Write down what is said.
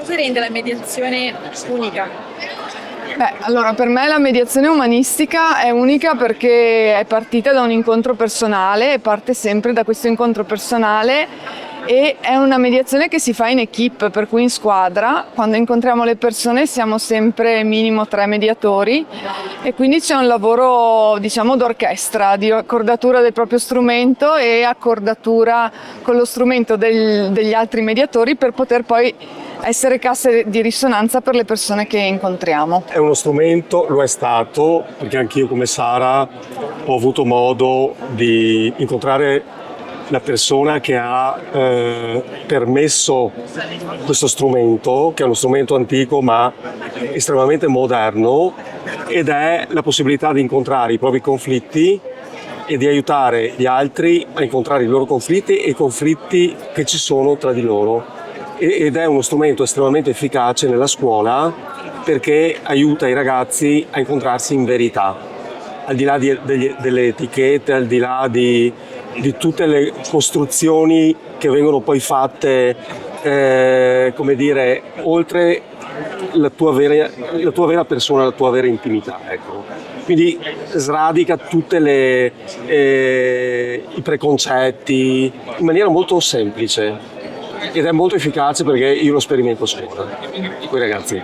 Cosa rende la mediazione unica? Beh, allora per me la mediazione umanistica è unica perché è partita da un incontro personale e parte sempre da questo incontro personale e è una mediazione che si fa in equipe, per cui in squadra. Quando incontriamo le persone siamo sempre minimo 3 mediatori e quindi c'è un lavoro, diciamo, d'orchestra, di accordatura del proprio strumento e accordatura con lo strumento degli altri mediatori per poter poi essere casse di risonanza per le persone che incontriamo. È uno strumento, lo è stato, perché anch'io come Sara ho avuto modo di incontrare la persona che ha permesso questo strumento, che è uno strumento antico ma estremamente moderno, ed è la possibilità di incontrare i propri conflitti e di aiutare gli altri a incontrare i loro conflitti e i conflitti che ci sono tra di loro. Ed è uno strumento estremamente efficace nella scuola perché aiuta i ragazzi a incontrarsi in verità, al di là delle etichette, al di là di tutte le costruzioni che vengono poi fatte, come dire, oltre la tua vera persona, la tua vera intimità. Ecco. Quindi sradica tutti i preconcetti in maniera molto semplice ed è molto efficace perché io lo sperimento a scuola con i ragazzi.